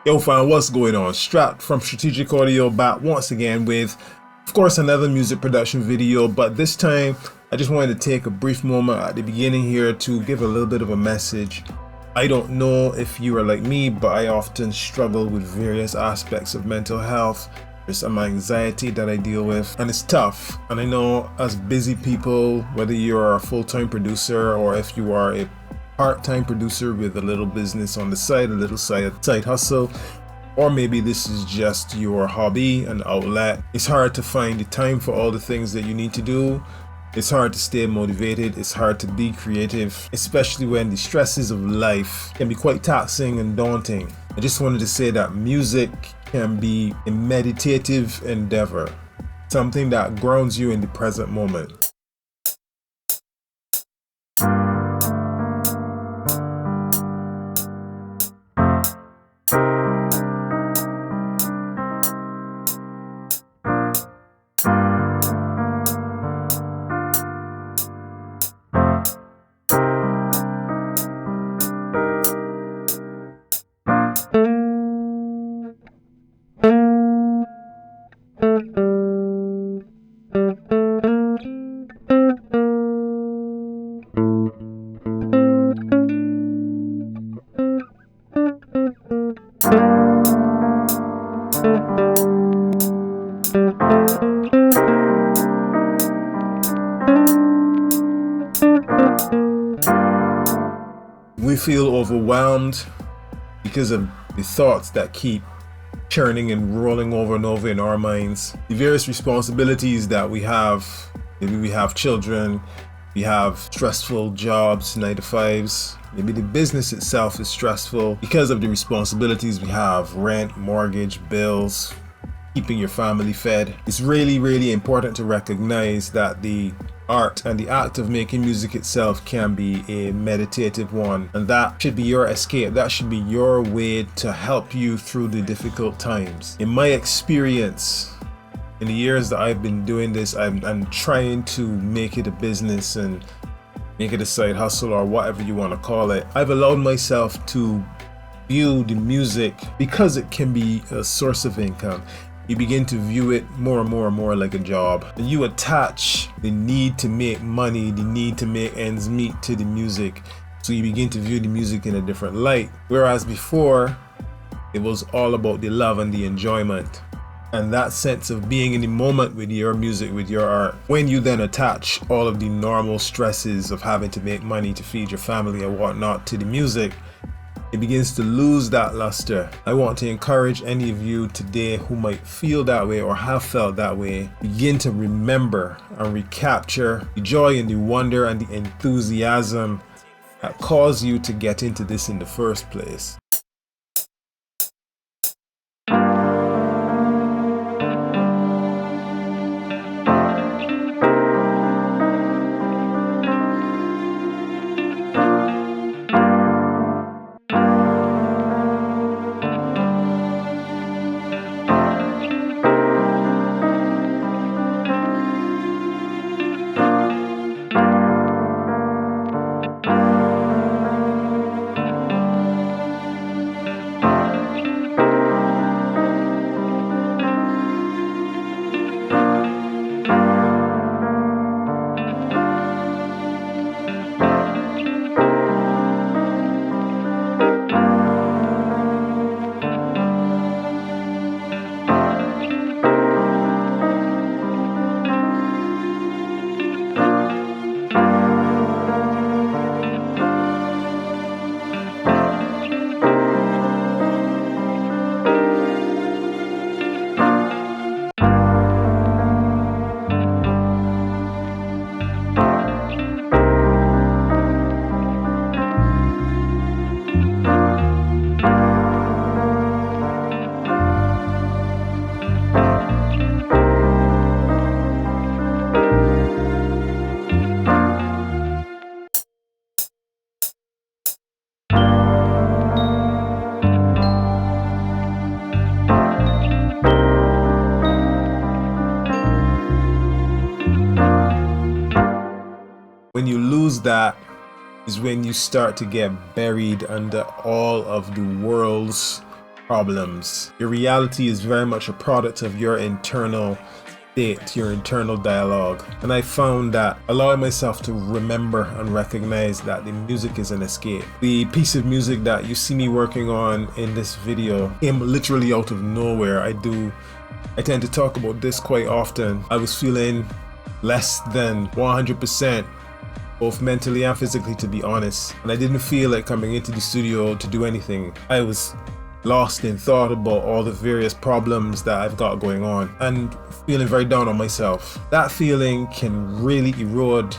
Yo, fam, what's going on? Strat from Strategic Audio back once again with, of course, another music production video, but this time I just wanted to take a brief moment at the beginning here to give a little bit of a message. I don't know if you are like me, but I often struggle with various aspects of mental health. There's some anxiety that I deal with, and it's tough. And I know as busy people, whether you're a full-time producer or if you are a part-time producer with a little business on the side, a little side hustle, or maybe this is just your hobby and outlet, it's hard to find the time for all the things that you need to do. It's hard to stay motivated, it's hard to be creative, especially when the stresses of life can be quite taxing and daunting. I just wanted to say that music can be a meditative endeavor, something that grounds you in the present moment. We feel overwhelmed because of the thoughts that keep churning and rolling over and over in our minds. The various responsibilities that we have. Maybe we have children, we have stressful jobs, 9 to 5s. Maybe the business itself is stressful because of the responsibilities we have: rent, mortgage, bills, keeping your family fed. It's really, really important to recognize that the art and the act of making music itself can be a meditative one, and that should be your escape. That should be your way to help you through the difficult times. In my experience, in the years that I've been doing this, I'm trying to make it a business and make it a side hustle or whatever you want to call it. I've allowed myself to view the music, because it can be a source of income. You begin to view it more and more and more like a job. And you attach the need to make money, the need to make ends meet to the music. So you begin to view the music in a different light. Whereas before, it was all about the love and the enjoyment. And that sense of being in the moment with your music, with your art. When you then attach all of the normal stresses of having to make money to feed your family and whatnot to the music, it begins to lose that luster. I want to encourage any of you today who might feel that way or have felt that way, begin to remember and recapture the joy and the wonder and the enthusiasm that caused you to get into this in the first place. When you lose that is when you start to get buried under all of the world's problems. Your reality is very much a product of your internal state, your internal dialogue. And I found that allowing myself to remember and recognize that the music is an escape. The piece of music that you see me working on in this video came literally out of nowhere. I tend to talk about this quite often. I was feeling less than 100%, both mentally and physically, to be honest. And I didn't feel like coming into the studio to do anything. I was lost in thought about all the various problems that I've got going on and feeling very down on myself. That feeling can really erode,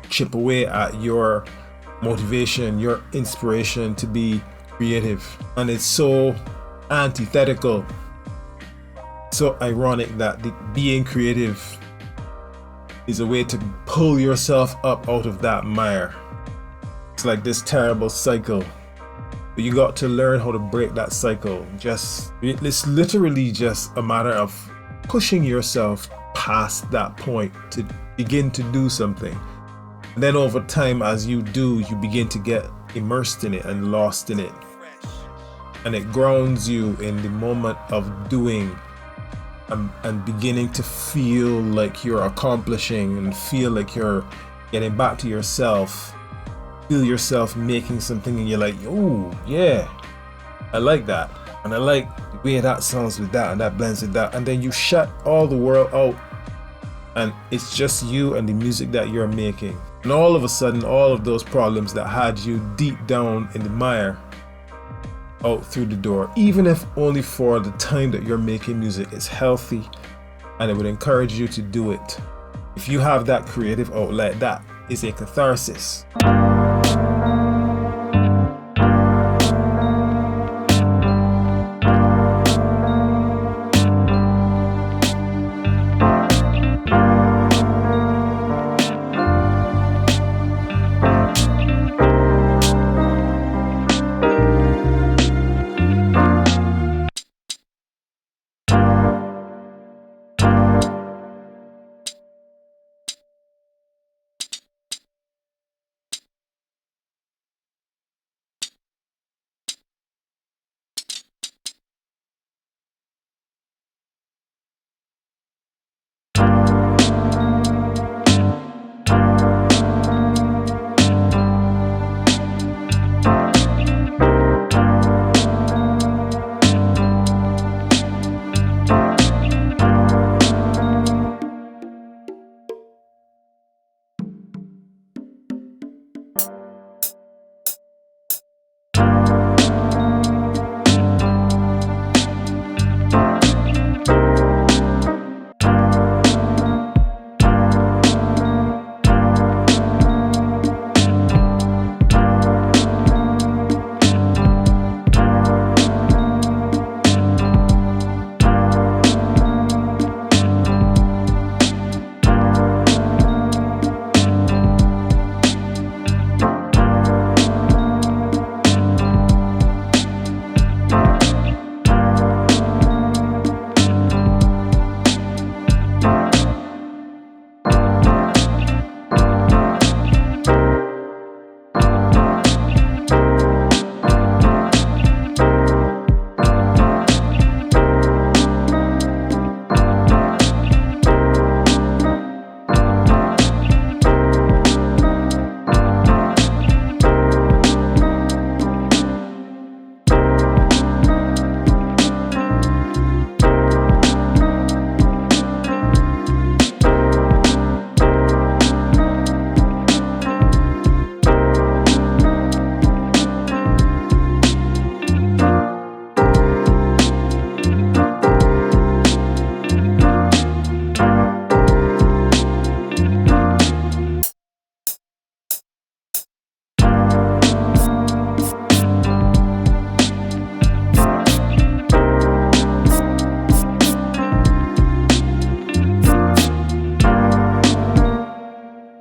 chip away at your motivation, your inspiration to be creative. And it's so antithetical, so ironic that being creative is a way to pull yourself up out of that mire. It's like this terrible cycle. But you got to learn how to break that cycle. It's literally just a matter of pushing yourself past that point to begin to do something. And then over time, as you do, you begin to get immersed in it and lost in it. And it grounds you in the moment of doing and beginning to feel like you're accomplishing and feel like you're getting back to yourself. Feel yourself making something and you're like, oh yeah, I like that, and I like the way that sounds with that and that blends with that, and then you shut all the world out and it's just you and the music that you're making. And all of a sudden, all of those problems that had you deep down in the mire out through the door, even if only for the time that you're making music. Is healthy, and it would encourage you to do it. If you have that creative outlet, that is a catharsis.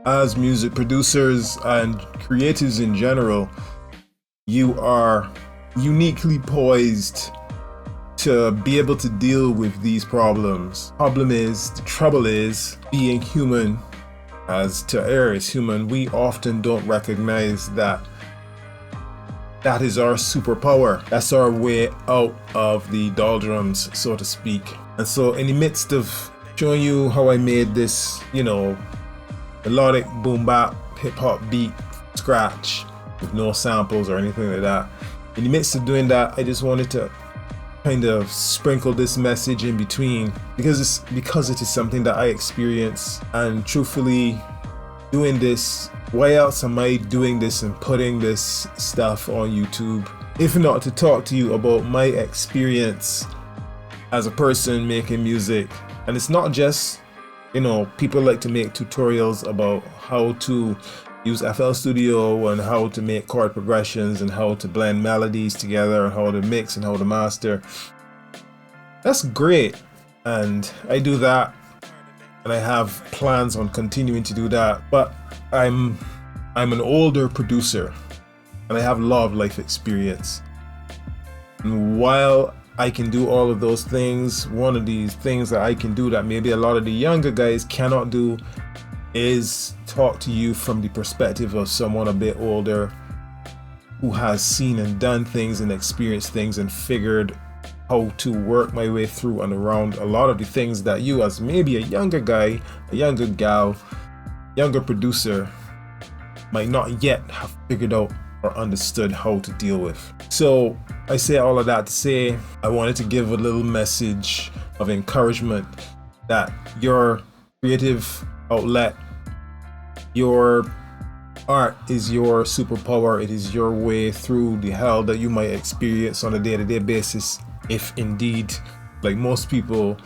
As music producers and creatives in general, you are uniquely poised to be able to deal with these problems. The trouble is, being human, as to err is human, we often don't recognize that That is our superpower. That's our way out of the doldrums, so to speak. And so in the midst of showing you how I made this, melodic boom bap hip hop beat scratch with no samples or anything like that, in the midst of doing that, I just wanted to kind of sprinkle this message in between because it is something that I experience. And truthfully, doing this, why else am I doing this and putting this stuff on YouTube if not to talk to you about my experience as a person making music? And it's not just, people like to make tutorials about how to use FL Studio and how to make chord progressions and how to blend melodies together and how to mix and how to master. That's great, and I do that, and I have plans on continuing to do that. But I'm an older producer, and I have a lot of life experience. And while I can do all of those things, one of these things that I can do that maybe a lot of the younger guys cannot do is talk to you from the perspective of someone a bit older who has seen and done things and experienced things and figured how to work my way through and around a lot of the things that you, as maybe a younger guy, a younger gal, younger producer, might not yet have figured out or understood how to deal with. So I say all of that to say I wanted to give a little message of encouragement that your creative outlet, your art is your superpower. It is your way through the hell that you might experience on a day-to-day basis, if indeed, like most people,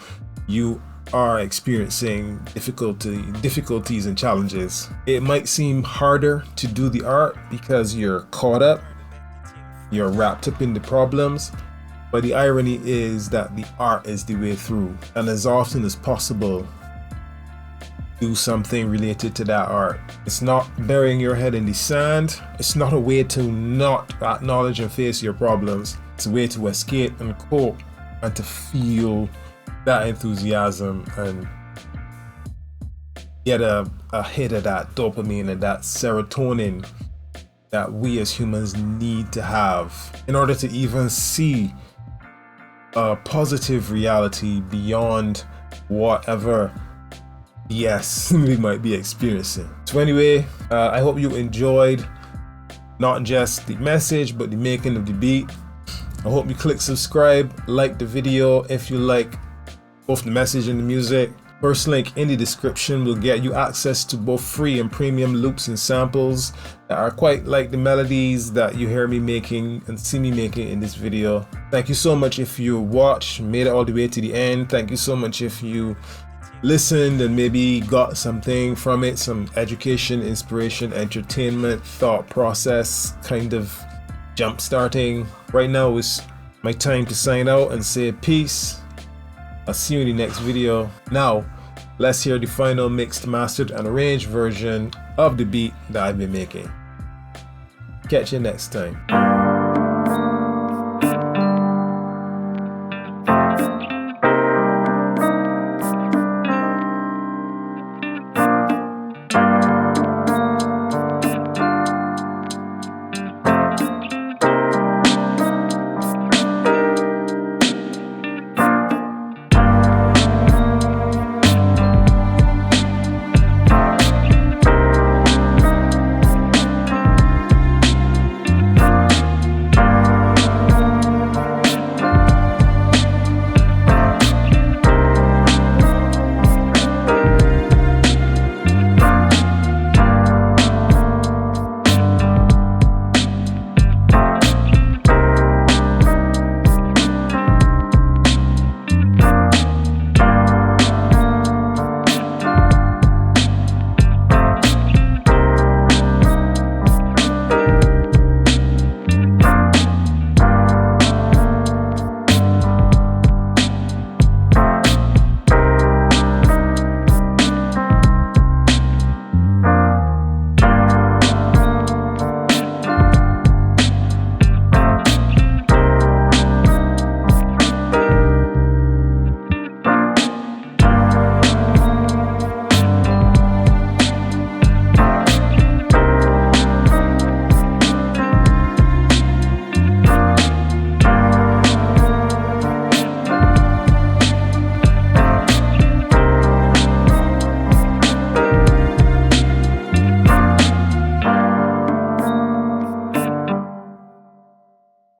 you are experiencing difficulties and challenges. It might seem harder to do the art because you're caught up, you're wrapped up in the problems, but the irony is that the art is the way through. And as often as possible, do something related to that art. It's not burying your head in the sand. It's not a way to not acknowledge and face your problems. It's a way to escape and cope and to feel that enthusiasm and get a hit of that dopamine and that serotonin that we as humans need to have in order to even see a positive reality beyond whatever we might be experiencing. So anyway, I hope you enjoyed not just the message but the making of the beat. I hope you click subscribe, like the video if you like both the message and the music. First link in the description will get you access to both free and premium loops and samples that are quite like the melodies that you hear me making and see me making in this video. Thank you so much if you watched, made it all the way to the end. Thank you so much if you listened and maybe got something from it, some education, inspiration, entertainment, thought process, kind of jump starting. Right now is my time to sign out and say peace. I'll see you in the next video. Now, let's hear the final mixed, mastered, and arranged version of the beat that I've been making. Catch you next time.